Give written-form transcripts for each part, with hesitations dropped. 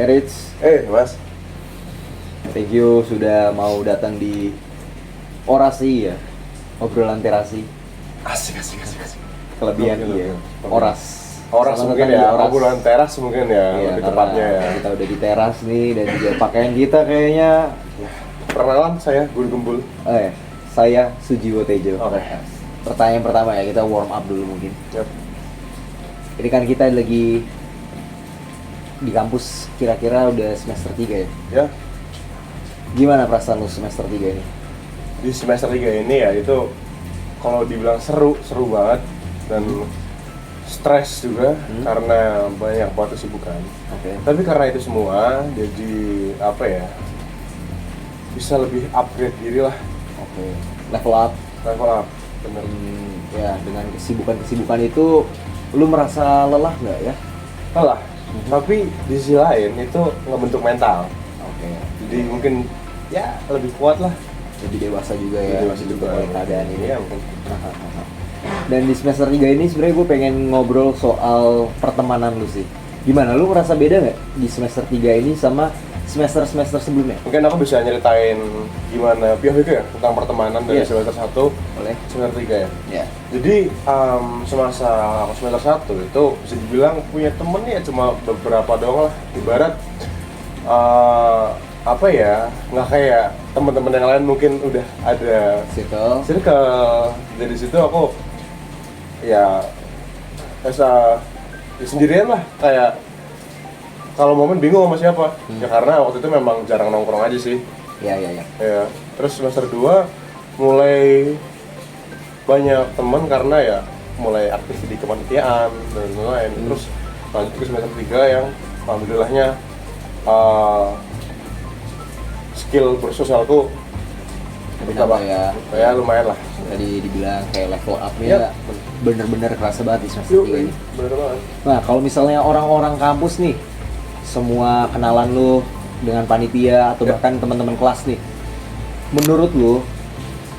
Rich, Mas. thank you sudah mau datang di Orasi ya, obrolan terasi. Asik. Kelebihan Oke. Oras Mungkin datang di ya, Oras. obrolan teras mungkin ya, Iya, lebih karena tepatnya ya. kita udah di teras nih dan juga pakaian kita kayaknya. Perkenalan, saya Guru Gembul. Saya Sujiwo Tejo. Oke. Pertanyaan pertama ya, kita warm up dulu mungkin. Yap. Ini kan kita lagi di kampus kira-kira udah semester 3 ya. Ya, Gimana perasaan lu semester 3 ini? di semester 3 ini ya itu kalau dibilang seru banget dan stres juga karena banyak banget kesibukan. Oke. Tapi karena itu semua jadi apa ya? Bisa lebih upgrade diri lah, Oke. Level up. level up. Bener. Ya, dengan kesibukan itu lu merasa lelah nggak ya? Kalah. Tapi di sisi lain itu ngebentuk mental. Oke. Jadi mungkin ya lebih kuat lah. Lebih dewasa juga ya. Lebih dewasa juga. oleh keadaan ini. Iya, mungkin. Dan di semester 3 ini sebenarnya gue pengen ngobrol soal pertemanan lu sih. Gimana, lu merasa beda nggak di semester 3 ini sama semester-semester sebelumnya? Mungkin aku bisa nyeritain gimana POV ya tentang pertemanan dari Iya. semester 1 Boleh? semester 3 ya. Ya. Jadi semasa aku semester 1 itu bisa dibilang punya temen ya cuma beberapa doang lah. Ibarat apa ya, nggak kayak teman-teman yang lain mungkin udah ada circle. Dari situ aku ya bisa sendirian lah, kayak kalau momen bingung sama siapa. Ya karena waktu itu memang jarang nongkrong aja sih. Ya. Ya, terus semester 2 mulai banyak teman karena ya mulai aktif di kepanitiaan dan lain-lain. Terus lanjut ke semester 3 yang alhamdulillahnya skill bersosialku Lebih bertambah. nambah ya. Ya lumayan lah. Tadi dibilang kayak level up-nya Iya. bener-bener kerasa banget di semester 3 ini. Bener banget. Nah, kalau misalnya orang-orang kampus nih, semua kenalan lu dengan panitia atau Ya. bahkan teman-teman kelas nih, menurut lu,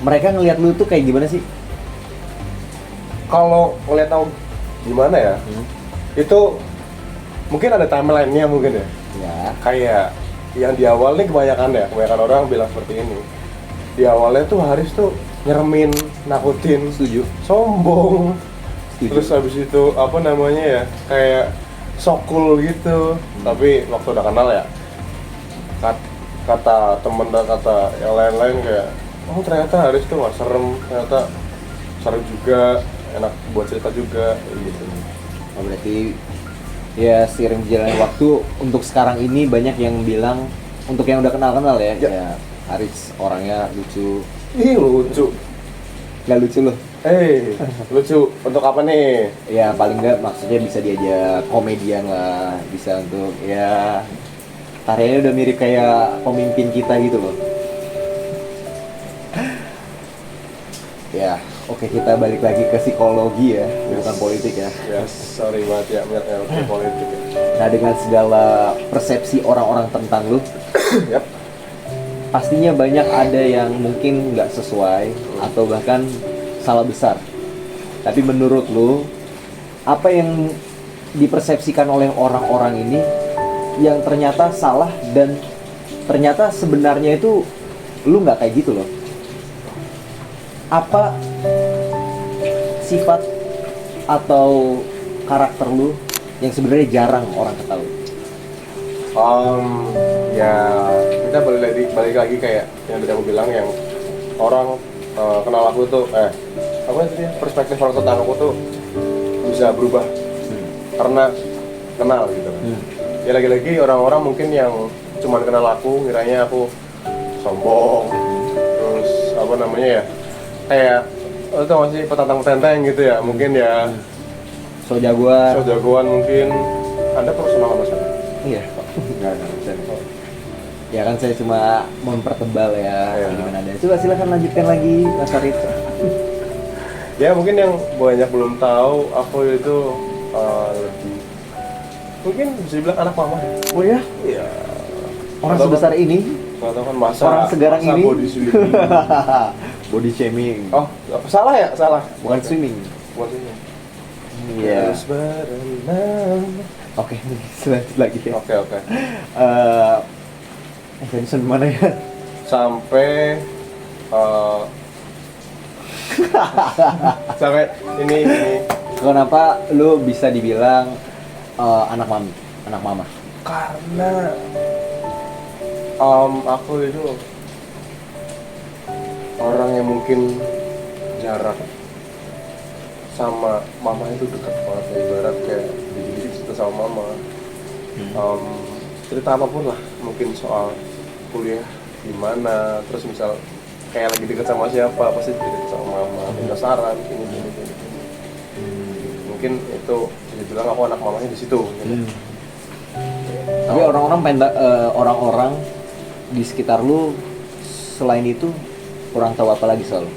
mereka ngelihat lu tuh kayak gimana sih? Kalau ngeliat tahu gimana ya, itu mungkin ada timeline-nya mungkin ya. Ya, Kayak yang di awal nih kebanyakan orang bilang seperti ini. Di awalnya tuh Haris tuh nyeremin, nakutin, setuju. sombong. Setuju. Terus habis itu apa namanya ya, kayak sok cool gitu. Tapi waktu udah kenal ya, kata temen dan kata yang lain-lain kayak, oh ternyata Haris tuh nggak serem, ternyata seru juga, enak buat cerita juga gitu. Oh, berarti ya seiring berjalannya waktu, untuk sekarang ini banyak yang bilang, untuk yang udah kenal-kenal ya, Ya. ya Haris orangnya lucu. Ih lucu. Nggak lucu loh. Lucu untuk apa nih? Ya paling nggak maksudnya bisa diajak komedian lah, bisa untuk ya karyanya udah mirip kayak pemimpin kita gitu loh. Ya, oke, kita balik lagi ke psikologi ya, bukan politik ya. Ya sorry banget ya, mirip politik ya. Nah, dengan segala persepsi orang-orang tentang lu, Yap. pastinya banyak ada yang mungkin nggak sesuai atau bahkan salah besar. Tapi menurut lu, apa yang dipersepsikan oleh orang-orang ini yang ternyata salah dan ternyata sebenarnya itu lu nggak kayak gitu loh? Apa sifat atau karakter lu yang sebenarnya jarang orang ketahui? Ya kita balik lagi kayak yang tadi aku bilang, yang orang kenal aku tuh apa tadi ya, perspektif orang tentang aku tuh bisa berubah karena kenal gitu. Ya lagi-lagi orang-orang mungkin yang cuman kenal aku ngiranya aku sombong, terus apa namanya ya, kayak lo tau gak sih petantang-petenteng gitu ya, mungkin ya So jagoan. so jagoan mungkin. Anda personal sama saya? Iya. Enggak, bisa. Ya kan saya cuma mempertebal ya, Iya. gimana ada. Coba silakan lanjutkan lagi, Mas Farid. Ya mungkin yang banyak belum tahu, aku itu lebih mungkin bisa dibilang anak mama ya. Oh ya? Iya. Orang Atau sebesar ini, nggak tahu kan masa orang segarang masa ini. body swimming. Body shaming. Oh salah ya, salah. Bukan swimming. Bukan swimming. Iya. Terus berenang. Oke, selanjut lagi ya. Oke. Vincent mana ya? Sampai sampai ini Kenapa lu bisa dibilang anak mama? karena aku itu orang yang mungkin jarak sama mama itu dekat banget, ibarat kayak dididik kita sama mama. Cerita apapun lah, mungkin soal kuliah gimana, terus misal kayak lagi deket sama siapa pasti deket sama mama, minta saran gini. Mungkin itu bisa dibilang aku anak mamanya di situ gitu. Tapi orang-orang di sekitar lu selain itu kurang tahu apa lagi soal lu?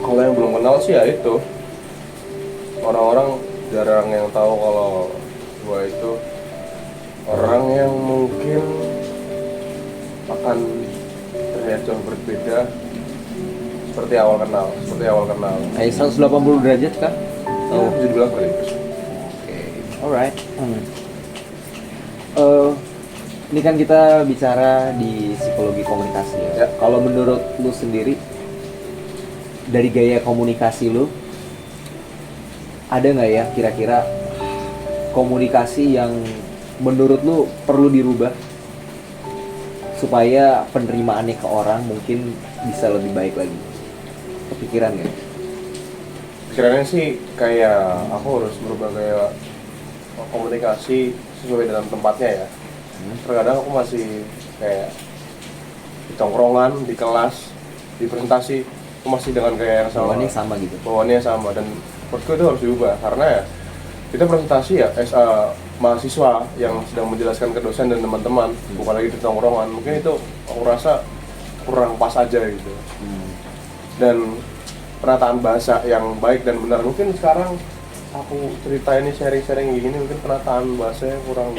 Kalau yang belum kenal sih ya itu, orang-orang jarang yang tahu kalau gua itu orang yang mungkin akan terlihat jauh berbeda seperti awal kenal. Kayak 180 derajat kah? Oh, bisa dibilang seperti itu. Oke, alright. Ini kan kita bicara di psikologi komunikasi ya. Ya. Kalau menurut lu sendiri, dari gaya komunikasi lu, ada nggak ya kira-kira komunikasi yang menurut lu perlu dirubah supaya penerimaannya ke orang mungkin bisa lebih baik lagi? Kepikiran nggak? Pikirannya sih kayak aku harus berubah gaya komunikasi sesuai dengan tempatnya ya. Terkadang aku masih kayak di tongkrongan, di kelas, di presentasi, aku masih dengan gaya yang sama. Bawaannya sama gitu. Bawaannya sama, dan menurutku itu harus diubah karena ya kita presentasi ya mahasiswa yang sedang menjelaskan ke dosen dan teman-teman, bukan lagi di tongkrongan. Mungkin itu aku rasa kurang pas aja gitu. Dan penataan bahasa yang baik dan benar, mungkin sekarang aku cerita ini sharing-sharing gini mungkin penataan bahasanya kurang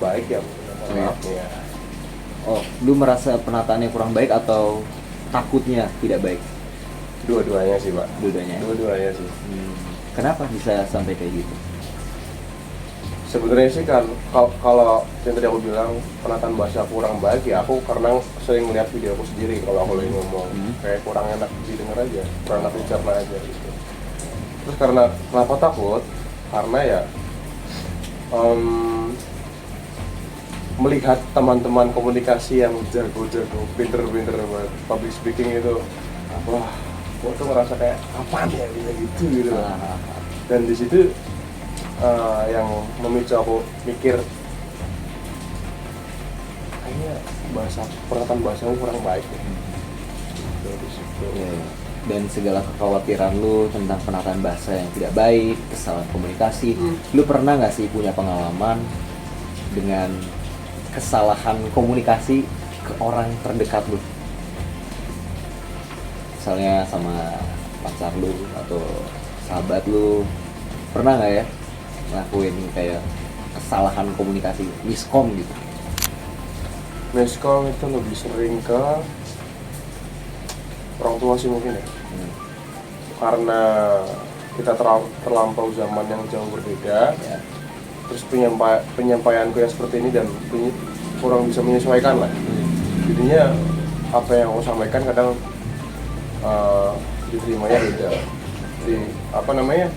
baik ya. Maaf ya. Oh, lu merasa penataannya kurang baik atau takutnya tidak baik? Dua-duanya sih, Pak. Dua-duanya sih. Kenapa bisa sampai kayak gitu? Sebenarnya sih kan kalau yang tadi aku bilang penataan bahasa kurang baik ya, aku karena sering melihat video aku sendiri kalau aku lagi ngomong kayak kurang enak didengar aja, kurang enak dicerna aja gitu. Terus karena kenapa takut? Karena ya melihat teman-teman komunikasi yang jago-jago, pinter-pinter buat public speaking itu, wah, gua tuh ngerasa kayak apaan ya bisa gitu. Dan di situ yang memicu aku mikir kayaknya penataan bahasa kurang baik ya. Dari situ. Dan segala kekhawatiran lu tentang penataan bahasa yang tidak baik, kesalahan komunikasi, lu pernah nggak sih punya pengalaman dengan kesalahan komunikasi ke orang terdekat lu? Misalnya sama pacar lu atau sahabat lu, pernah nggak ya ngelakuin kayak kesalahan komunikasi, miskom gitu? Miskom itu lebih sering ke orang tua sih mungkin ya. Karena kita terlampau zaman yang jauh berbeda ya. Terus penyampaianku yang seperti ini dan kurang bisa menyesuaikan lah. Jadinya apa yang aku sampaikan kadang diterimanya beda. Di penerimaan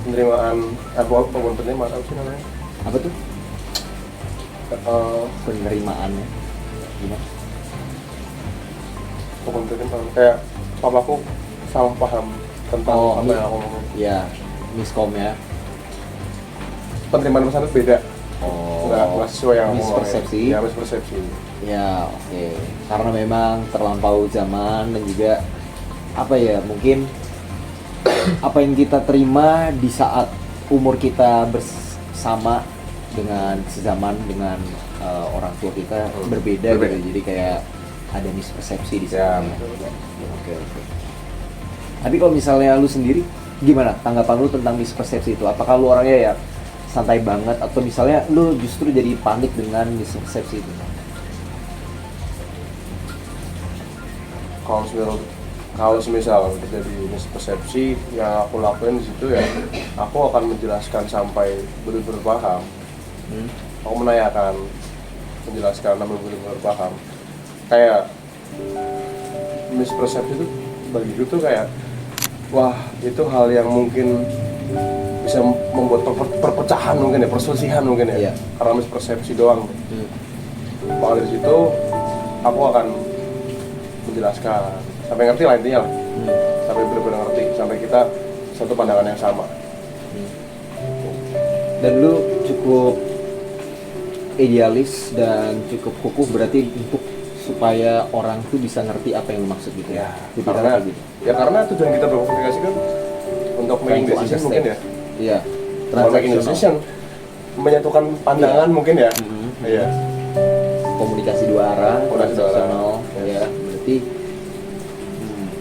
penerimaan apa sih namanya? Apa tuh? Penerimaannya gimana? Penerimaan kayak papaku salah paham tentang apa yang aku ngomong. Iya, miskom ya. Penerimaan pesan itu beda. Nggak sesuai yang aku mispersepsi. Ya, mispersepsi. Ya, oke. Karena memang terlampau zaman dan juga apa ya, mungkin apa yang kita terima di saat umur kita bersama dengan sezaman dengan orang tua kita berbeda gitu. Jadi kayak ada mispersepsi di sana. Oke. Tapi kalau misalnya lu sendiri gimana tanggapan lu tentang mispersepsi itu? Apakah lu orangnya ya santai banget atau misalnya lu justru jadi panik dengan mispersepsi itu? Kalau kalau semisal terjadi mispersepsi yang aku lakuin di situ ya, aku akan menjelaskan sampai benar-benar paham. Aku menanyakan, menjelaskan sampai benar-benar paham. Kayak mispersepsi itu bagiku tuh kayak, wah itu hal yang mungkin bisa membuat perpecahan mungkin ya, perselisihan mungkin ya, karena mispersepsi doang. Maka dari situ aku akan menjelaskan sampai ngerti lah intinya lah, sampai benar-benar ngerti, sampai kita satu pandangan yang sama. Dan lu cukup idealis dan cukup kukuh berarti untuk supaya orang tuh bisa ngerti apa yang lu maksud gitu ya. Karena gitu. Ya karena tujuan kita berkomunikasi kan untuk making decision mungkin ya. Iya. Making decision menyatukan pandangan mungkin ya. Iya. Komunikasi dua arah, transaksional. Ya, berarti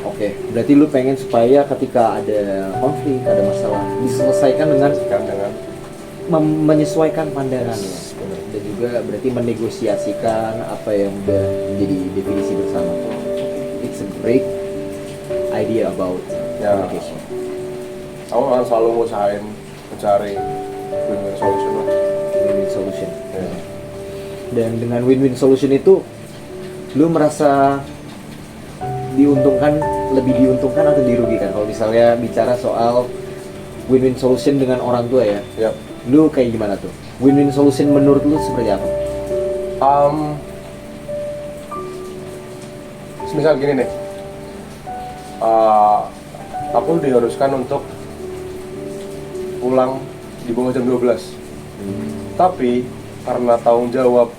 oke. Berarti lu pengen supaya ketika ada konflik, ada masalah diselesaikan dengan menyesuaikan pandangan ya. Dan juga berarti menegosiasikan apa yang udah menjadi definisi bersama. It's a great idea about communication. Aku akan selalu usahain mencari win-win solution lah. Win-win solution. Dan dengan win-win solution itu, lu merasa lebih diuntungkan atau dirugikan? Kalau misalnya bicara soal win-win solution dengan orang tua ya, lu kayak gimana tuh? Win-win solution menurut lu seperti apa? Misal gini nih, aku diharuskan untuk pulang di bawah jam 12. Tapi karena tanggung jawab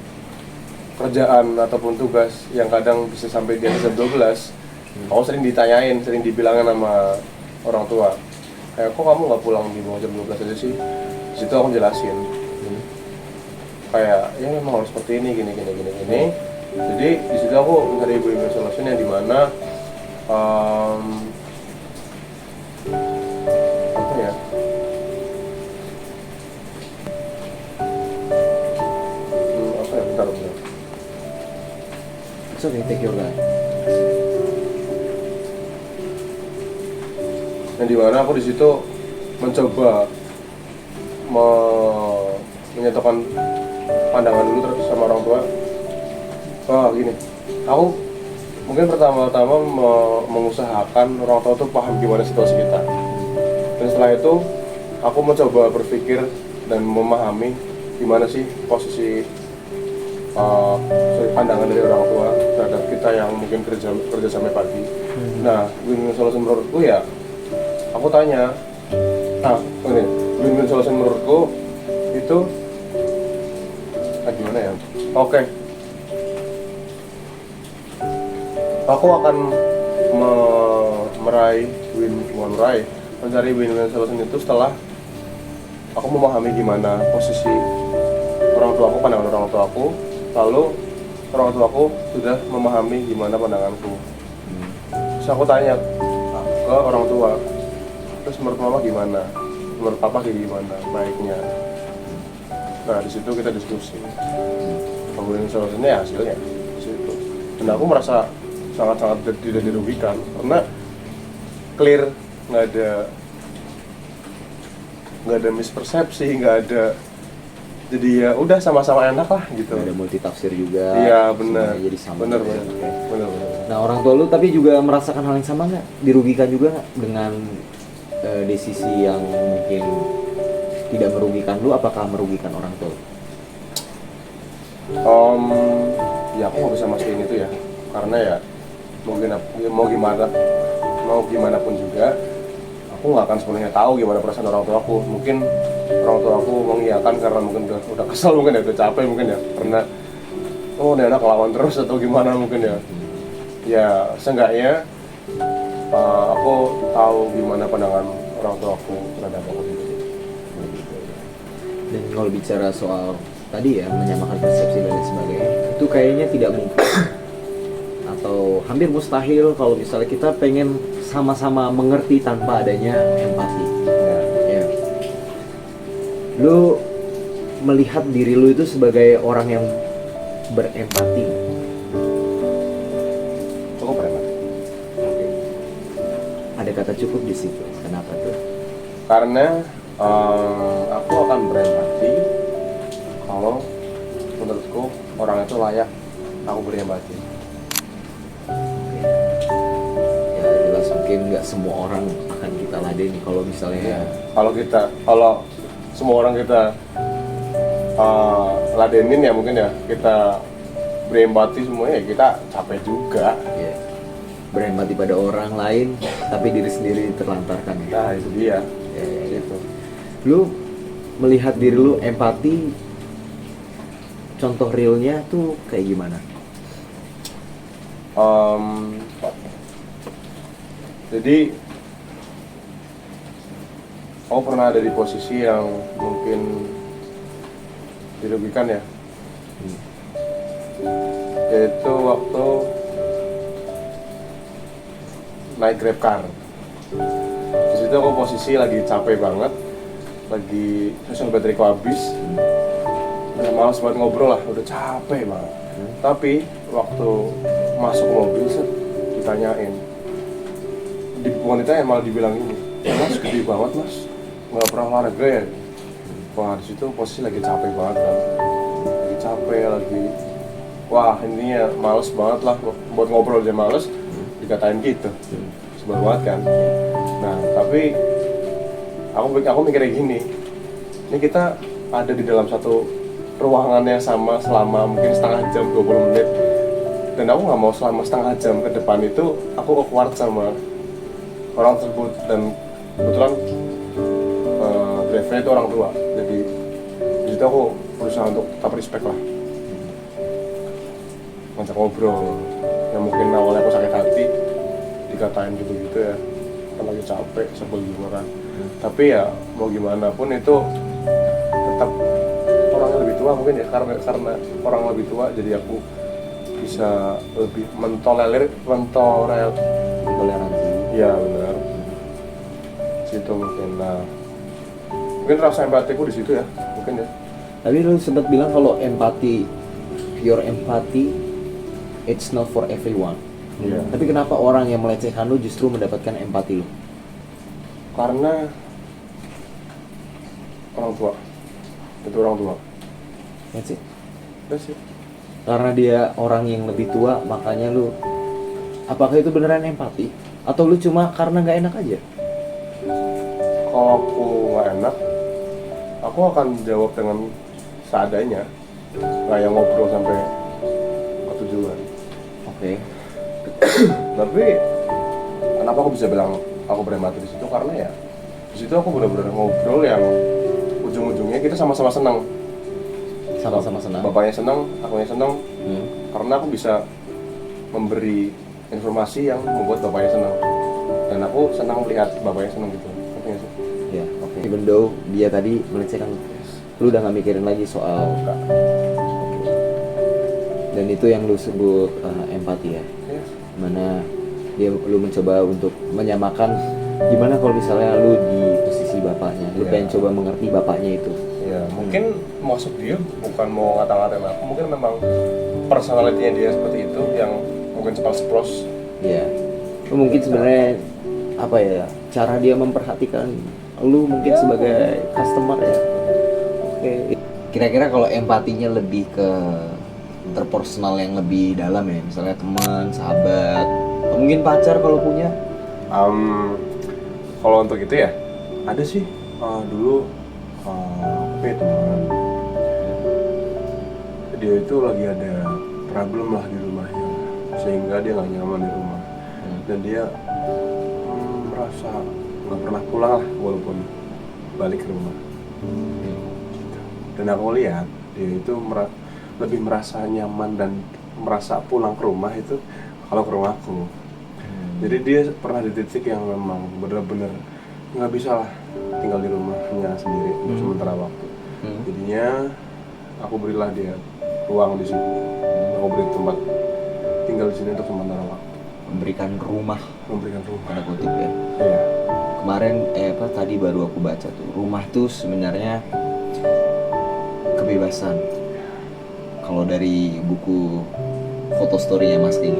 kerjaan ataupun tugas yang kadang bisa sampai di atas jam 12, aku sering ditanyain, sering dibilangin sama orang tua, kayak kok kamu nggak pulang di bawah jam 12 aja sih? Di situ aku jelasin, kayak ya memang harus seperti ini, gini. Jadi di situ aku mencari win-win solution yang dimana apa ya? Bentar. It's okay, take your time. Yang dimana aku di situ mencoba menyatukan pandangan dulu terus sama orang tua. Gini, aku mungkin pertama-tama mengusahakan orang tua tuh paham gimana situasi kita. Dan setelah itu aku mencoba berpikir dan memahami gimana sih posisi pandangan dari orang tua terhadap kita yang mungkin kerja sampai pagi. Nah, win-win solution menurutku ya, aku tanya, win-win solution menurutku itu gimana ya? Oke. Aku akan mencari win-win solution itu setelah aku memahami gimana posisi orang tuaku, pandangan orang tuaku, lalu orang tuaku sudah memahami gimana pandanganku. Terus aku tanya ke orang tua, terus menurut mama gimana, menurut papa gimana baiknya. Nah di situ kita diskusi, win-win solutionnya ya hasilnya di situ. Dan aku merasa sangat-sangat tidak dirugikan karena clear, nggak ada mispersepsi, nggak ada, jadi ya udah sama-sama enak lah gitu. Ada multi tafsir juga. Iya benar. Jadi sama. Benar. Nah orang tua lu tapi juga merasakan hal yang sama nggak? Dirugikan juga nggak dengan desisi yang mungkin tidak merugikan lu? Apakah merugikan orang tua? Ya aku nggak bisa mastiin itu ya, karena ya mau gimana pun juga aku nggak akan sepenuhnya tahu gimana perasaan orang tua aku. Mungkin orang tua aku mengiyakan karena mungkin udah kesel, mungkin ya udah capek mungkin ya, karena ini anak lawan terus atau gimana mungkin ya. Ya seenggaknya aku tahu gimana pandangan orang tua aku terhadap aku sendiri. Dan kalau bicara soal tadi ya menyamakan persepsi dan lain sebagainya, itu kayaknya tidak mungkin atau hampir mustahil kalau misalnya kita pengen sama-sama mengerti tanpa adanya empati. Ya. Lu melihat diri lu itu sebagai orang yang berempati. Cukup berempati. Oke. ada kata cukup di situ. Kenapa tuh? Karena aku akan berempati kalau menurutku orang itu layak aku beri empati. Ya jelas mungkin nggak semua orang akan kita ladeni kalau misalnya Kalau semua orang kita ladenin ya mungkin ya kita beri empati semuanya, ya kita capek juga. ya, berempati pada orang lain tapi diri sendiri terlantarkan ya. Nah itu dia. Ya, gitu. Lu melihat diri lu empati, contoh realnya tuh kayak gimana? Jadi aku pernah ada di posisi yang mungkin dirugikan ya, yaitu waktu naik Grab car. Di situ aku posisi lagi capek banget, lagi sosial bateraiku habis, udah malas banget ngobrol lah, udah capek banget. Tapi waktu masuk mobil set, ditanyain, di wanita yang malah dibilang ini, mas gede banget mas, nggak pernah olahraga ya? Wah di situ posisi lagi capek banget kan, lagi capek lagi, wah intinya males banget lah, buat ngobrol aja males, dikatain gitu, sebel banget kan. Nah tapi aku mikirnya gini, ini kita ada di dalam satu ruangan yang sama selama mungkin setengah jam 20 menit, dan aku nggak mau selama setengah jam ke depan itu aku awkward sama orang tersebut, dan kebetulan drivernya itu orang tua, jadi di situ aku berusaha untuk tetap respect lah, ngajak ngobrol. Yang mungkin awalnya aku sakit hati dikatain gitu-gitu ya, kan lagi capek, sebel juga kan. Tapi ya mau gimana pun itu tetap orang yang lebih tua mungkin ya, karena orang lebih tua jadi aku bisa lebih mentoleransi. Iya benar. Situ mungkin. Nah, mungkin rasa empatiku di situ ya, mungkin ya. Tapi lu sempat bilang kalau empati, pure empati, it's not for everyone. Iya. Tapi kenapa orang yang melecehkan lu justru mendapatkan empati lu? Karena orang tua. Itu orang tua. That's it. That's it. Karena dia orang yang lebih tua, makanya lu, apakah itu beneran empati? Atau lu cuma karena nggak enak aja? Kalau aku nggak enak, aku akan jawab dengan seadanya, nggak yang ngobrol sampai ke tujuan. Oke. Tapi kenapa aku bisa bilang aku berempati di situ? Karena ya di situ aku benar-benar ngobrol yang ujung-ujungnya kita sama-sama senang. Sama-sama senang. Bapaknya senang, akunya senang, karena aku bisa memberi informasi yang membuat bapaknya senang, dan aku senang melihat bapaknya senang gitu. Ngerti nggak sih? Ya, oke. Even though dia tadi melecehkan, lu udah nggak mikirin lagi soal Enggak. dan itu yang lu sebut empati ya. Ya. Mana lu mencoba untuk menyamakan gimana kalau misalnya lu di posisi bapaknya, lu Iya. pengen coba mengerti bapaknya itu. Ya, mungkin maksud dia bukan mau ngata-ngatain aku, mungkin memang personalitinya dia seperti itu yang mungkin ceplos. Ya, lu mungkin sebenarnya apa ya, cara dia memperhatikan lu mungkin sebagai customer ya. Oke. Kira-kira kalau empatinya lebih ke interpersonal yang lebih dalam ya, misalnya teman, sahabat, atau mungkin pacar kalau punya. Kalau untuk itu ya ada sih. Dulu punya teman, dia itu lagi ada problem lah di rumahnya, sehingga dia nggak nyaman di rumah, dan dia merasa nggak pernah pulang lah walaupun balik ke rumah. Gitu. Dan aku lihat dia itu lebih merasa nyaman dan merasa pulang ke rumah itu kalau ke rumahku. Jadi dia pernah di titik yang memang benar-benar nggak bisa lah tinggal di rumahnya sendiri untuk sementara waktu. Jadinya aku berilah dia ruang di sini. Aku beri tempat tinggal di sini untuk sementara waktu. Memberikan rumah, Tanda kutip ya. Iya. Kemarin tadi baru aku baca tuh, rumah tuh sebenarnya kebebasan. Kalau dari buku foto story-nya Mas King.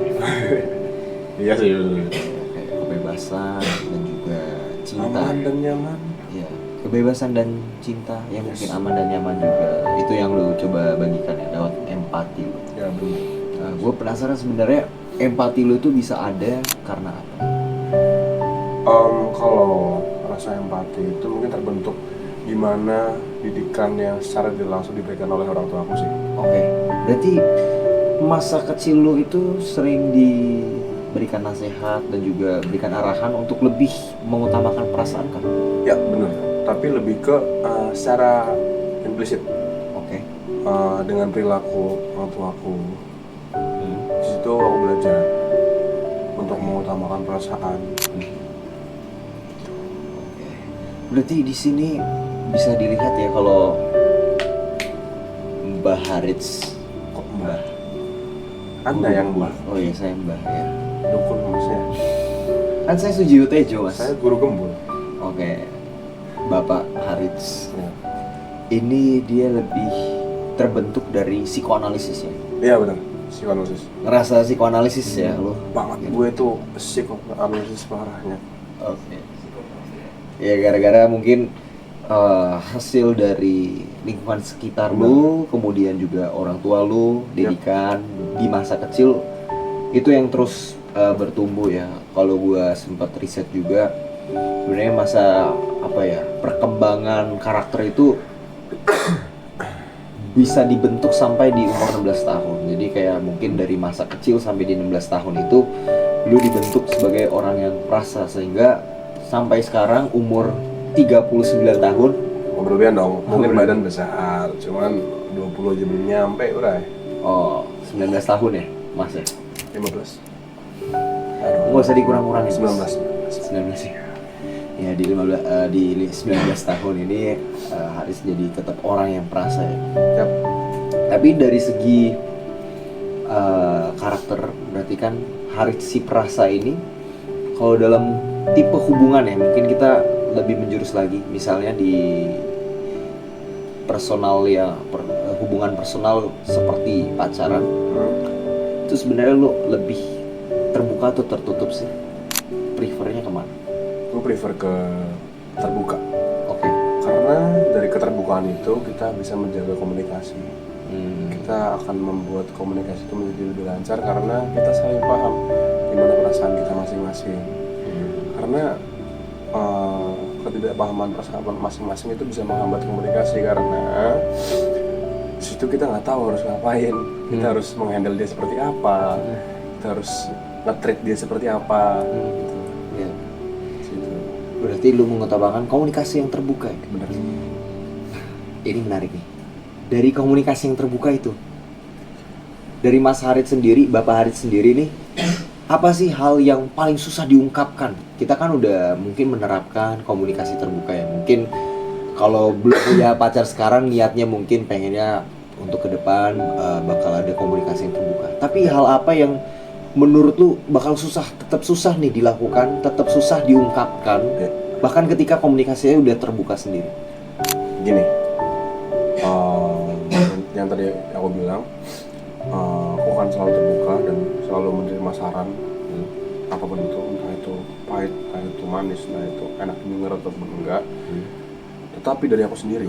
Iya sih. kebebasan dan juga cinta. Aman dan nyaman. Ya, kebebasan dan cinta yang mungkin aman dan nyaman juga. Itu yang lu coba bagikan ya lewat empati lu. Ya benar. Nah, gue penasaran sebenarnya empati lu itu bisa ada karena apa? Kalau rasa empati itu mungkin terbentuk gimana didikan yang secara tidak langsung diberikan oleh orang tua aku sih. Oke, berarti masa kecil lu itu sering diberikan nasihat dan juga berikan arahan untuk lebih mengutamakan perasaan kan? Ya benar. Tapi lebih ke secara implisit. Oke. Dengan perilaku orang tuaku. Hmm. Di situ aku belajar untuk mengutamakan perasaan. Berarti di sini bisa dilihat ya kalau Mbah Harits. Kok Mbah? Anda yang Mbah. Oh iya, saya Mbah ya. Dukun maksudnya. Kan saya Sujiwo Tejo, Mas. Saya guru gembul. Oke. Bapak Harits. Ya. Ini dia lebih terbentuk dari psikoanalisis ya. Iya benar. Psikoanalisis. Ngerasa psikoanalisis ya lu? Banget. Gue tuh psikoanalisis parahnya. Oke. Ya gara-gara mungkin hasil dari lingkungan sekitar lu, kemudian juga orang tua lu, didikan di masa kecil itu yang terus bertumbuh ya. Kalau gua sempat riset juga, sebenarnya masa apa ya, perkembangan karakter itu bisa dibentuk sampai di umur 16 tahun. Jadi kayak mungkin dari masa kecil sampai di 16 tahun itu lu dibentuk sebagai orang yang perasa, sehingga sampai sekarang umur 39 tahun. Berlebihan dong, mungkin badan besar, cuman 20 aja belum nyampe udah. Oh, 19 tahun ya, Mas ya? 15. Nggak usah dikurang-kurangin. 19. 19 ya. Ya di 19 tahun ini Haris jadi tetap orang yang perasa ya. Yap. Tapi dari segi karakter berarti kan Haris si perasa ini kalau dalam tipe hubungan ya, mungkin kita lebih menjurus lagi, misalnya di personal ya, hubungan personal seperti pacaran, itu sebenarnya lu lebih terbuka atau tertutup sih? Prefernya kemana? Gue prefer ke terbuka. Oke. Karena dari keterbukaan itu kita bisa menjaga komunikasi. Kita akan membuat komunikasi itu menjadi lebih lancar karena kita saling paham gimana perasaan kita masing-masing. Karena ketidakpahaman perasaan masing-masing itu bisa menghambat komunikasi karena di situ kita nggak tahu harus ngapain, kita harus menghandle dia seperti apa, kita harus nge-treat dia seperti apa. Gitu. Ya. Situ. Berarti lu mengutamakan komunikasi yang terbuka ya? Benar. Ini menarik nih. Dari komunikasi yang terbuka itu, dari Mas Harit sendiri, Bapak Harit sendiri nih, apa sih hal yang paling susah diungkapkan? Kita kan udah mungkin menerapkan komunikasi terbuka ya. Mungkin kalau belum punya pacar sekarang niatnya mungkin pengennya untuk ke depan bakal ada komunikasi yang terbuka. Tapi hal apa yang menurut lu bakal tetap susah nih dilakukan, tetap susah diungkapkan, bahkan ketika komunikasinya udah terbuka sendiri? Gini, yang tadi aku bilang, aku akan selalu terbuka dan selalu menerima saran apapun itu, entah itu pahit, entah itu manis, entah itu enak didengar ataupun enggak. Tetapi dari aku sendiri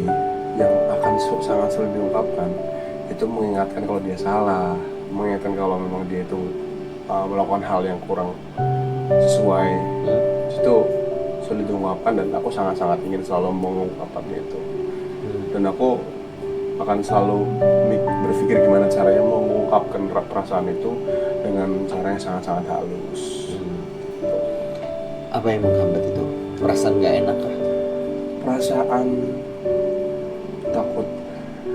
yang akan sangat sering diungkapkan itu mengingatkan kalau dia salah, mengingatkan kalau memang dia itu melakukan hal yang kurang sesuai. Itu sulit diungkapkan dan aku sangat-sangat ingin selalu mengungkapkannya itu. Dan aku akan selalu berpikir gimana caranya mengungkapkan perasaan itu dengan cara yang sangat-sangat halus. Apa yang menghambat itu? Perasaan nggak enak kah? Perasaan takut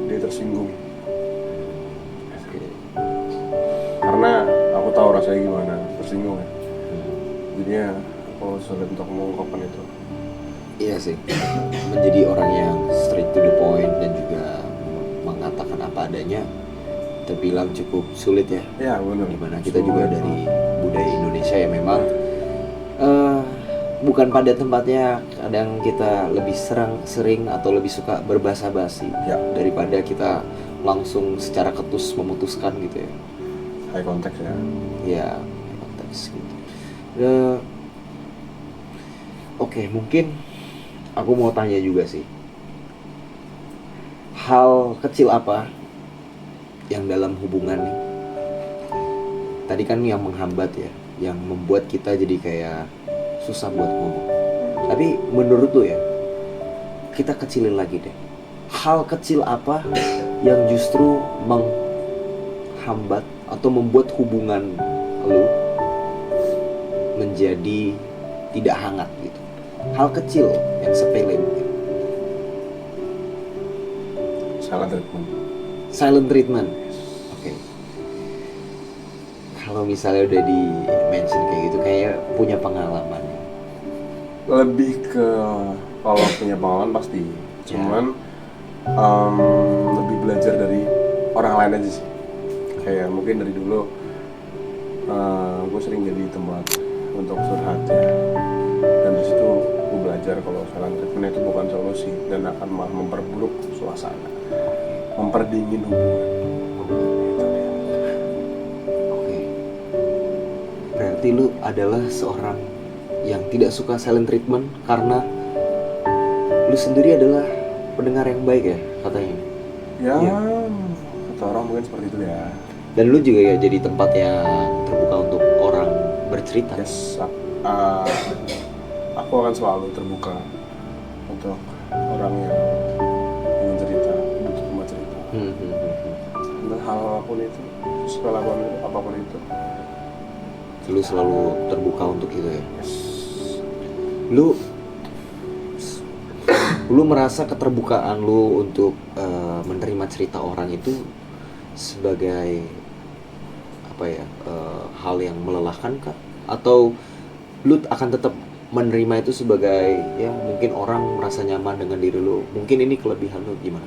dia tersinggung. Karena aku tahu rasanya gimana tersinggung ya. Jadinya aku sulit untuk mengungkapkan itu. Iya sih, menjadi orang yang straight to the point dan juga mengatakan apa adanya terbilang cukup sulit ya. Ya benar. Dimana kita juga dari budaya Indonesia ya memang bukan pada tempatnya, kadang kita lebih sering atau lebih suka berbahasa basi ya, daripada kita langsung secara ketus memutuskan gitu ya. High context ya. Ya, high context gitu. Oke, mungkin aku mau tanya juga sih. Hal kecil apa yang dalam hubungan nih? Tadi kan yang menghambat ya, yang membuat kita jadi kayak susah buat ngomong. Tapi menurut lu ya, kita kecilin lagi deh. Hal kecil apa yang justru menghambat atau membuat hubungan lu menjadi tidak hangat gitu? Hal kecil yang sepele mungkin. Salah treatment. Silent treatment. Oke. Kalau misalnya udah di mention kayak gitu, kayak punya pengalaman. Lebih ke kalau punya pengalaman pasti, cuman lebih belajar dari orang lain aja sih. Kayak mungkin dari dulu gue sering jadi tempat untuk curhat ya, dan di situ gue belajar kalau silent treatment itu bukan solusi dan akan malah memperburuk suasana, memperdingin hubungan. Oke. Berarti lu adalah seorang yang tidak suka silent treatment karena lu sendiri adalah pendengar yang baik ya katanya. Ya, Iya. kata orang mungkin seperti itu ya. Dan lu juga ya jadi tempat yang terbuka untuk orang bercerita. Yes, aku akan selalu terbuka untuk orang yang ingin cerita, butuh tempat cerita. Dan hal apapun itu, segala apapun itu. Lu selalu terbuka untuk itu ya. Yes. Lu merasa keterbukaan lu untuk menerima cerita orang itu sebagai apa ya, hal yang melelahkan kah? Atau lu akan tetap menerima itu sebagai ya mungkin orang merasa nyaman dengan diri lu, mungkin ini kelebihan lu, gimana?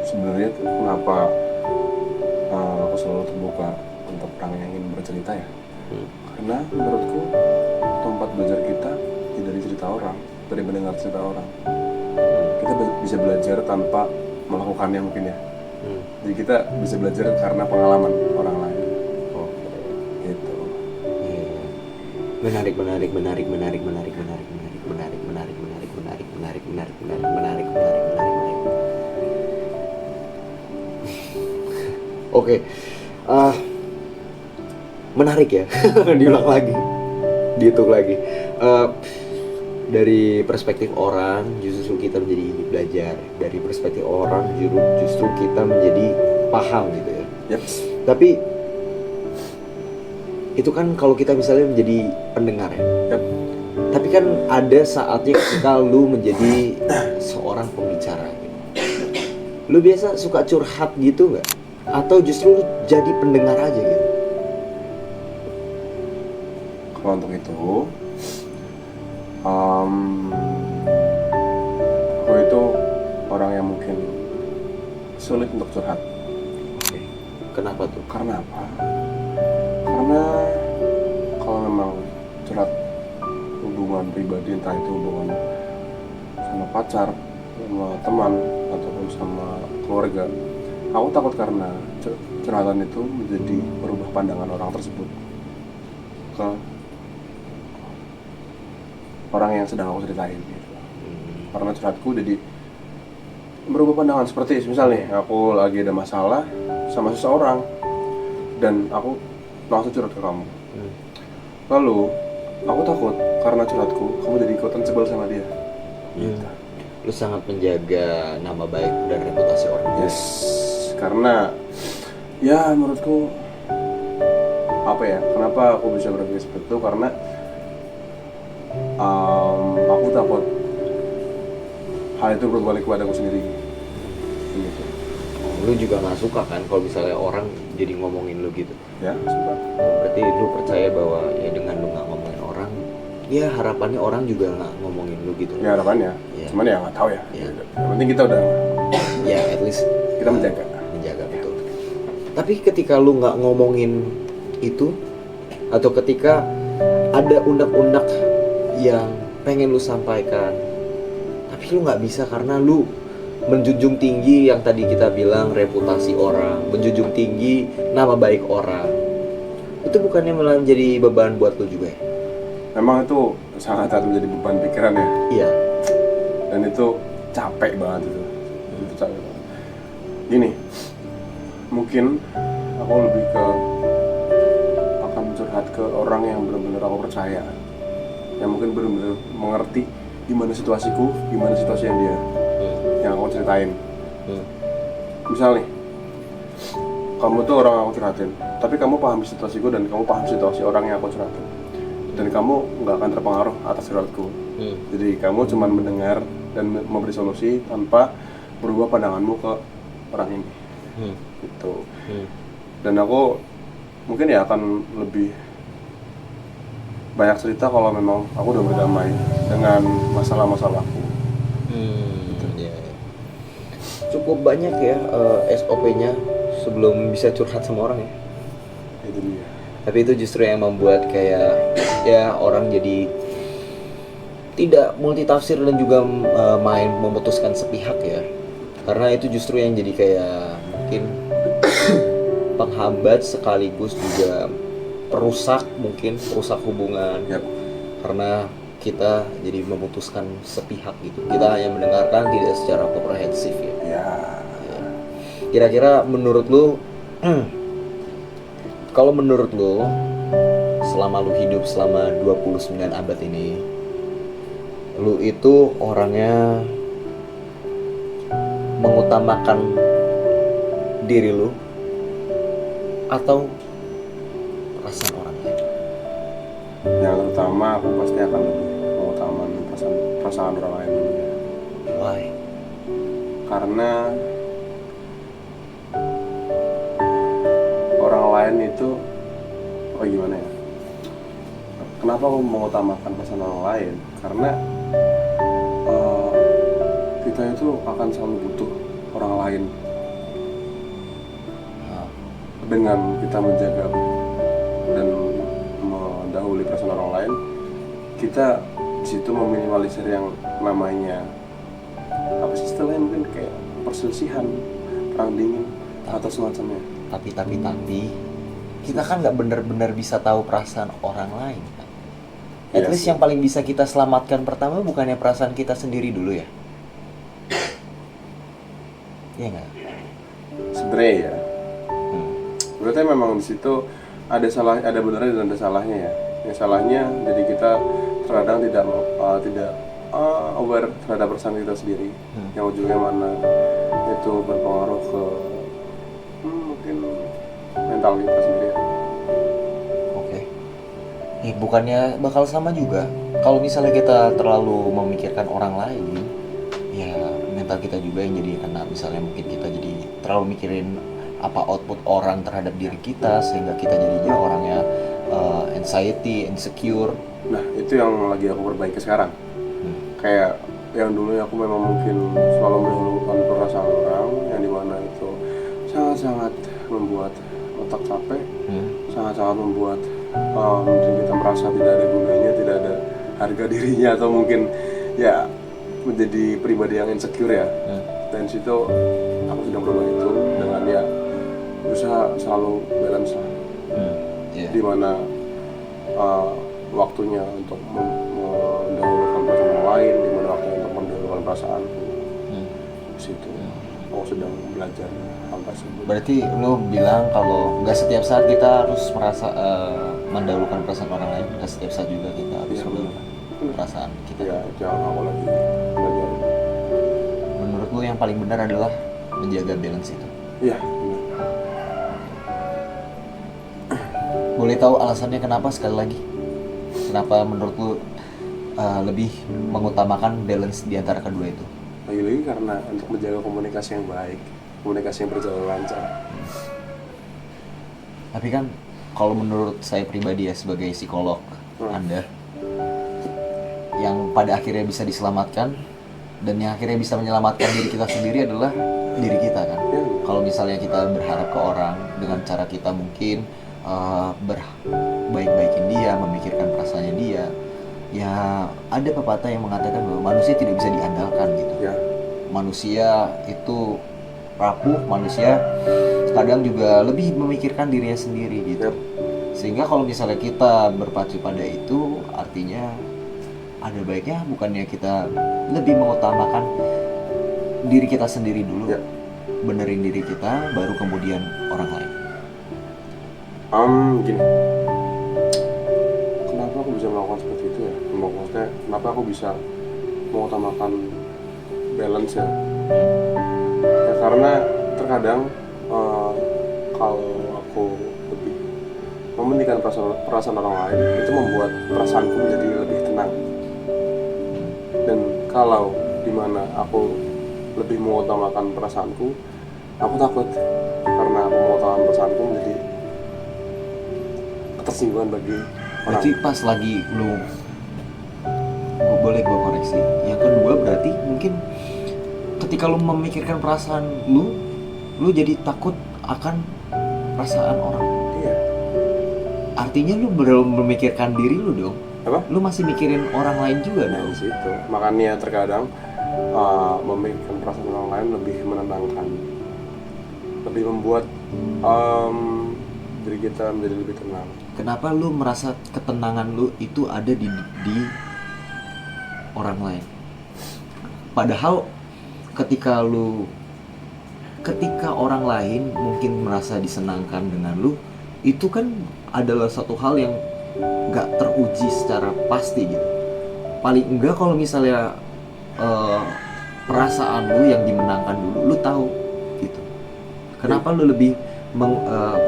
Sebenarnya tuh kenapa aku selalu terbuka untuk orang yang ingin bercerita ya? Karena menurutku tempat belajar kita ya dari cerita orang, dari mendengar cerita orang. Kita bisa belajar tanpa melakukannya mungkin ya. Jadi kita bisa belajar karena pengalaman orang lain. Gitu. Menarik. Oke, menarik ya. Diulang lagi, dihitung lagi. Dari perspektif orang justru kita menjadi belajar, dari perspektif orang justru kita menjadi paham gitu ya. Yep. Tapi itu kan kalau kita misalnya menjadi pendengar ya. Yep. Tapi kan ada saatnya ketika lu menjadi seorang pembicara gitu. Lu biasa suka curhat gitu nggak? Atau justru lu jadi pendengar aja gitu? Kalau untuk itu, aku itu orang yang mungkin sulit untuk curhat. Oke. Kenapa tuh? Karena apa? Karena kalau memang curhat hubungan pribadi, entah itu hubungan sama pacar, sama teman, ataupun sama keluarga, aku takut karena curhatan itu menjadi merubah pandangan orang tersebut ke orang yang sedang aku ceritain gitu. Karena curhatku jadi merubah pandangan, seperti misalnya aku lagi ada masalah sama seseorang dan aku langsung curhat ke kamu. Lalu aku takut karena curhatku kamu jadi ikutan sebel sama dia. Gitu. Lu sangat menjaga nama baik dan reputasi orang. Yes, karena ya menurutku apa ya, kenapa aku bisa berpikir seperti itu, karena aku takut hal itu berbalik kepada aku sendiri gitu. Lu juga nggak suka kan kalau misalnya orang jadi ngomongin lu gitu? Ya, suka. Berarti lu percaya bahwa ya dengan lu nggak ngomongin orang, ya harapannya orang juga nggak ngomongin lu gitu. Ya harapannya, Ya. cuman ya nggak tahu ya. Ya. Yang penting kita udah Ya at least kita menjaga. betul. Tapi ketika lu nggak ngomongin itu, atau ketika ada unek-unek yang pengen lu sampaikan, tapi lu nggak bisa karena lu menjunjung tinggi yang tadi kita bilang reputasi orang, menjunjung tinggi nama baik orang, itu bukannya malah menjadi beban buat lu juga ya? memang itu sangat menjadi beban pikiran ya. Iya. Dan itu capek banget itu capek banget. Gini, mungkin aku lebih ke akan curhat ke orang yang benar-benar aku percaya, yang mungkin benar-benar mengerti gimana situasiku, gimana situasi yang dia yang aku ceritain. Misal nih, kamu tuh orang yang aku curhatin, tapi kamu paham situasiku dan kamu paham situasi orang yang aku curhatin, dan kamu nggak akan terpengaruh atas curhatku. Jadi kamu cuma mendengar dan memberi solusi tanpa berubah pandanganmu ke orang ini. Gitu. Dan aku mungkin ya akan lebih banyak cerita kalau memang aku udah berdamai dengan masalah-masalahku. Ya. Cukup banyak ya SOP-nya sebelum bisa curhat sama orang ya. Itu dia. Tapi itu justru yang membuat kayak ya orang jadi tidak multitafsir dan juga main memutuskan sepihak ya. Karena itu justru yang jadi kayak mungkin penghambat sekaligus juga perusak hubungan. Yap. Karena kita jadi memutuskan sepihak gitu. Kita hanya mendengarkan tidak secara komprehensif ya. Ya. Kira-kira menurut lu kalau menurut lu selama lu hidup selama 29 abad ini, lu itu orangnya mengutamakan diri lu atau perasaan orang lain? Yang utama aku pasti akan lebih mengutamakan perasaan orang lain dulu ya. Why? Karena orang lain itu gimana ya? Kenapa aku mengutamakan perasaan orang lain? Karena kita itu akan selalu butuh orang lain. Dengan kita menjaga dan mendahului perasaan orang lain, kita di situ meminimalisir yang namanya apa sih istilahnya, mungkin kayak perselisihan, perang dingin atau semacamnya. Tapi kita kan nggak benar-benar bisa tahu perasaan orang lain kan? At least yang paling bisa kita selamatkan pertama bukannya perasaan kita sendiri dulu ya? Iya nggak? Sebenarnya ya. Berarti memang di situ ada benarnya dan ada salahnya ya. Yang salahnya jadi kita terkadang tidak aware terhadap perasaan kita sendiri. Yang ujungnya mana itu berpengaruh ke mungkin mental kita sendiri. Oke. Bukannya bakal sama juga kalau misalnya kita terlalu memikirkan orang lain, ya mental kita juga yang jadi kena. Misalnya mungkin kita jadi terlalu mikirin apa output orang terhadap diri kita sehingga kita jadinya orangnya anxiety, insecure. Nah, itu yang lagi aku perbaiki sekarang. Kayak yang dulunya aku memang mungkin selalu mendahulukan perasaan orang, yang dimana itu sangat-sangat membuat otak capek, sangat-sangat membuat mungkin kita merasa tidak ada gunanya, tidak ada harga dirinya, atau mungkin ya menjadi pribadi yang insecure ya. Dan situ aku sudah berubah itu dengan ya berusaha selalu balance lah. Dimana waktunya untuk mendahulukan perasaan orang lain, dimana waktunya untuk mendahulukan perasaan. Di situ aku sedang belajar hal tersebut. Berarti lo bilang kalau nggak setiap saat kita harus merasa mendahulukan perasaan orang lain, nggak setiap saat juga kita harus mendahulukan perasaan kita. Ya, jangan aku lagi belajar. Menurut lo yang paling benar adalah menjaga balance itu? Iya. Boleh tahu alasannya kenapa sekali lagi? Kenapa menurut lu lebih mengutamakan balance di antara kedua itu? Lagi-lagi karena untuk menjaga komunikasi yang baik, komunikasi yang berjalan lancar. Tapi kan kalau menurut saya pribadi ya sebagai psikolog, Anda yang pada akhirnya bisa diselamatkan dan yang akhirnya bisa menyelamatkan diri kita sendiri adalah diri kita kan. Kalau misalnya kita berharap ke orang dengan cara kita mungkin baik-baikin dia, memikirkan perasaannya dia, ya ada pepatah yang mengatakan bahwa manusia tidak bisa diandalkan gitu. Manusia itu rapuh, manusia kadang juga lebih memikirkan dirinya sendiri gitu. Sehingga kalau misalnya kita berpacu pada itu, artinya ada baiknya bukannya kita lebih mengutamakan diri kita sendiri dulu, Ya. benerin diri kita, baru kemudian orang lain. Gini, kenapa aku bisa melakukan seperti itu ya? Maksudnya, kenapa aku bisa mengutamakan balance ya? Ya karena terkadang kalau aku lebih mementingkan perasaan orang lain, itu membuat perasaanku menjadi lebih tenang. Dan kalau dimana aku lebih mengutamakan perasaanku, aku takut karena aku mengutamakan perasaanku menjadi ketersinggungan bagi orang. Berarti pas lagi lu, boleh gue koreksi, yang kedua berarti mungkin ketika lu memikirkan perasaan lu jadi takut akan perasaan orang. Iya. Artinya lu belum memikirkan diri lu dong. Apa? Lu masih mikirin orang lain juga Nah, dong. di situ. Makanya terkadang memikirkan perasaan orang lain lebih menenangkan, lebih membuat diri kita menjadi lebih tenang. Kenapa lu merasa ketenangan lu itu ada di orang lain? Padahal ketika orang lain mungkin merasa disenangkan dengan lu, itu kan adalah satu hal yang gak teruji secara pasti gitu. Paling enggak kalau misalnya perasaan lu yang dimenangkan dulu, lu tahu gitu. Kenapa lu lebih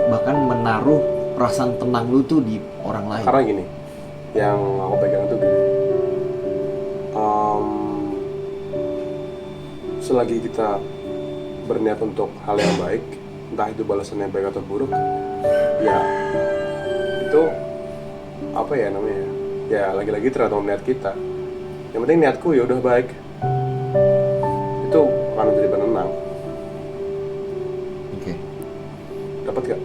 bahkan menaruh perasaan tenang lu tuh di orang lain? Karena gini, yang aku pegang tuh gini, selagi kita berniat untuk hal yang baik, entah itu balasannya baik atau buruk, ya itu apa ya namanya, ya lagi-lagi tergantung niat kita. Yang penting niatku ya udah baik, itu akan menjadi penenang. Oke. Dapat gak?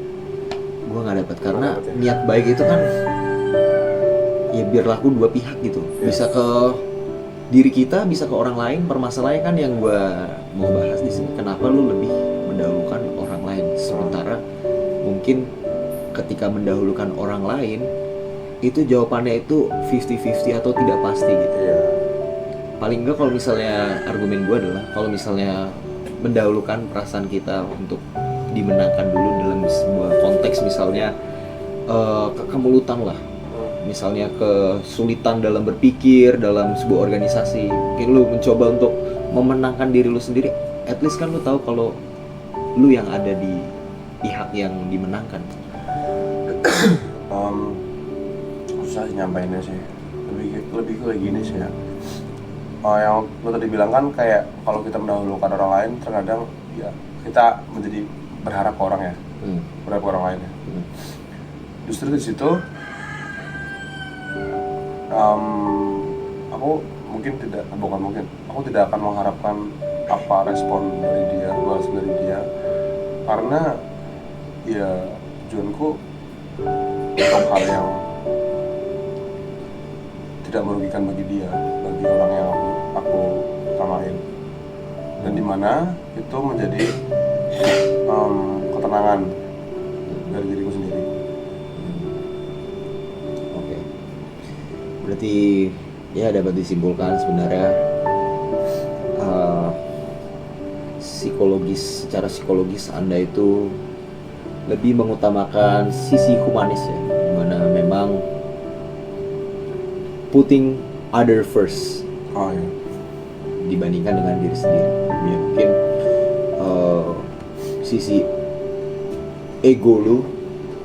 Gua nggak dapat karena Nggak dapet ya? niat baik itu kan ya biar laku dua pihak gitu. Yes. Bisa ke diri kita, bisa ke orang lain. Permasalahannya kan yang gua mau bahas di sini, kenapa lu lebih mendahulukan orang lain, sementara mungkin ketika mendahulukan orang lain itu jawabannya itu 50-50 atau tidak pasti gitu. Iya. Paling enggak kalau misalnya argumen gue adalah kalau misalnya mendahulukan perasaan kita untuk dimenangkan dulu dalam sebuah konteks, misalnya kemulutan lah, misalnya kesulitan dalam berpikir dalam sebuah organisasi, mungkin lu mencoba untuk memenangkan diri lu sendiri, at least kan lu tahu kalau lu yang ada di pihak yang dimenangkan. Susah sih nyampainnya sih, lebih kayak gini sih ya. Yang lo tadi bilang kan kayak kalau kita mendahulukan orang lain, terkadang ya kita menjadi berharap ke orang ya, berharap ke orang lain ya. Justru di situ aku aku tidak akan mengharapkan apa respon dari dia, balasan dari dia, karena ya tujuanku untuk hal yang tidak merugikan bagi dia, bagi orang yang aku utamain, dan dimana itu menjadi ketenangan dari diriku sendiri. Oke. Berarti ya dapat disimpulkan sebenarnya secara psikologis Anda itu lebih mengutamakan sisi humanis ya, dimana memang putting other first Oh ya. dibandingkan dengan diri sendiri. Ya, mungkin sisi ego lu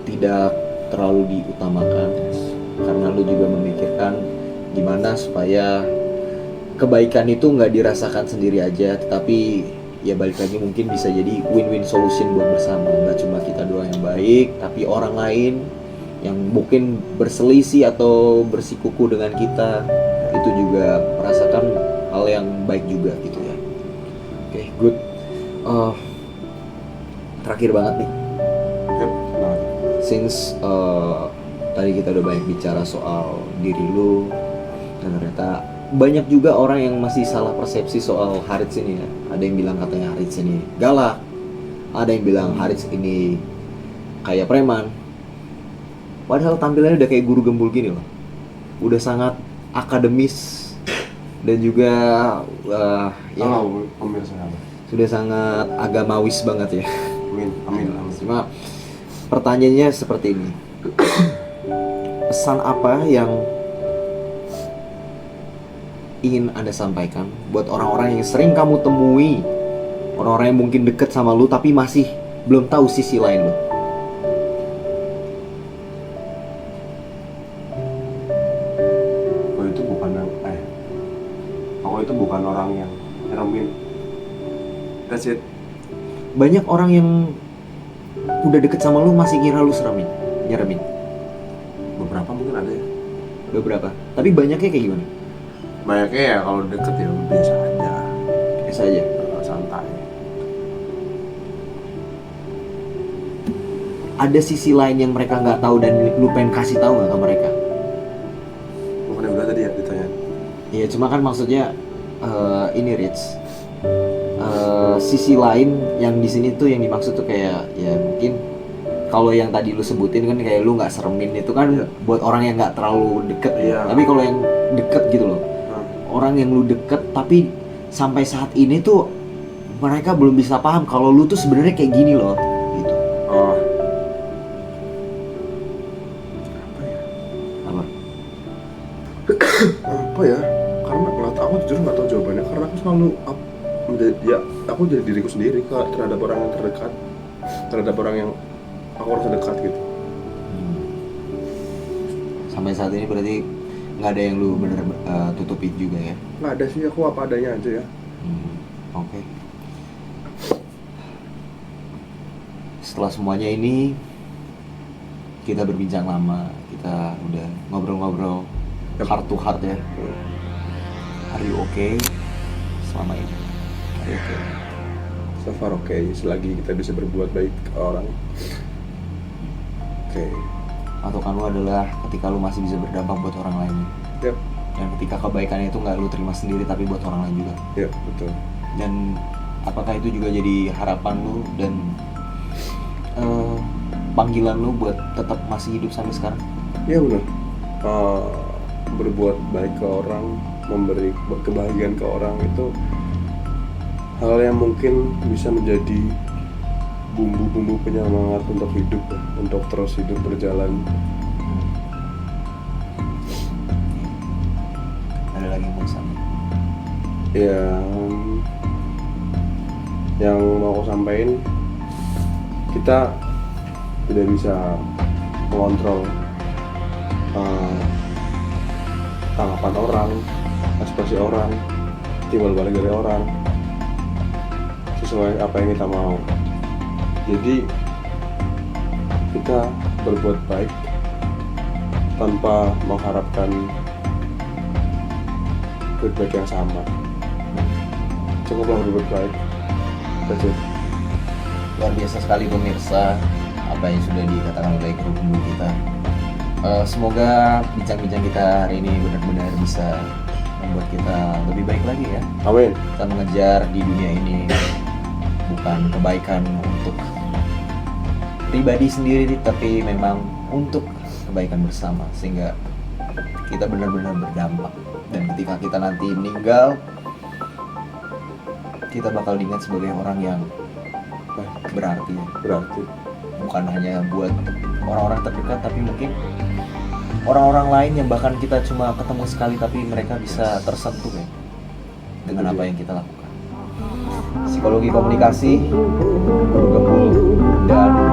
tidak terlalu diutamakan karena lu juga memikirkan gimana supaya kebaikan itu nggak dirasakan sendiri aja, tetapi ya balik lagi mungkin bisa jadi win-win solution buat bersama, nggak cuma kita doang yang baik, tapi orang lain yang mungkin berselisih atau bersikuku dengan kita itu juga merasakan hal yang baik juga gitu ya. Oke, good. Terakhir banget nih, Yep. Nah, since tadi kita udah banyak bicara soal diri lu, dan ternyata banyak juga orang yang masih salah persepsi soal Harits ini ya. Ada yang bilang katanya Harits ini galak, ada yang bilang Harits ini kayak preman. padahal tampilannya udah kayak guru gembul gini loh, udah sangat akademis dan juga ya pemirsa apa? sudah sangat agamawis banget ya. Amin, amin, amin. Cuma pertanyaannya seperti ini, pesan apa yang ingin Anda sampaikan buat orang-orang yang sering kamu temui, orang-orang yang mungkin deket sama lu tapi masih belum tahu sisi lain lu? Aku itu bukan orang yang nyeremin. That's it. Banyak orang yang udah deket sama lu masih kira lu nyeremin. Beberapa mungkin ada ya. Beberapa. Tapi banyaknya kayak gimana? Banyaknya ya kalau deket ya biasa aja. Biasa aja. Santai. Ada sisi lain yang mereka nggak tahu dan lu pengen kasih tahu nggak ke mereka? Bukan udah tadi ya ditanya. Iya, cuma kan maksudnya ini Rich, sisi lain yang di sini tuh yang dimaksud tuh kayak ya mungkin kalau yang tadi lu sebutin kan kayak lu nggak seremin itu kan buat orang yang nggak terlalu deket. Tapi kalau yang deket gitu loh, orang yang lu deket tapi sampai saat ini tuh mereka belum bisa paham kalau lu tuh sebenarnya kayak gini loh gitu. Apa ya? Karena aku jujur nggak tahu jawabannya, karena aku selalu aku jadi diriku sendiri terhadap orang yang terdekat, terhadap orang yang aku rasa dekat gitu. Sampai saat ini berarti nggak ada yang lu bener tutupin juga ya? Nggak ada sih, aku apa adanya aja ya. Oke. Setelah semuanya ini kita berbincang lama, kita udah ngobrol-ngobrol heart to heart ya. Are you okay selama ini? Are you okay? So far okay, selagi kita bisa berbuat baik ke orang. Oke. Patokan lu adalah ketika lu masih bisa berdampak buat orang lain. Yep. Dan ketika kebaikannya itu nggak lu terima sendiri tapi buat orang lain juga. Yep, betul. Dan apakah itu juga jadi harapan lu dan panggilan lu buat tetap masih hidup sampai sekarang? Iya benar. Berbuat baik ke orang, memberi kebahagiaan ke orang itu hal yang mungkin bisa menjadi bumbu-bumbu penyemangat untuk hidup ya, untuk terus hidup berjalan. Ada lagi yang mau disampaikan? Ya, yang mau aku sampaikan, kita tidak bisa mengontrol tanggapan orang, ekspresi orang, timbal balik dari orang sesuai apa yang kita mau. Jadi kita berbuat baik tanpa mengharapkan feedback yang sama. Cukuplah berbuat baik. That's it. Luar biasa sekali pemirsa apa yang sudah dikatakan oleh kru gembul kita. Semoga bincang-bincang kita hari ini benar-benar bisa membuat kita lebih baik lagi ya. Amin. Kita mengejar di dunia ini bukan kebaikan untuk pribadi sendiri, tapi memang untuk kebaikan bersama, sehingga kita benar-benar berdampak. Dan ketika kita nanti meninggal, kita bakal diingat sebagai orang yang berarti ya. Berarti Bukan hanya buat orang-orang terdekat, tapi mungkin orang-orang lain yang bahkan kita cuma ketemu sekali tapi mereka bisa tersentuh ya dengan apa yang kita lakukan. Psikologi komunikasi, guru gembul, dan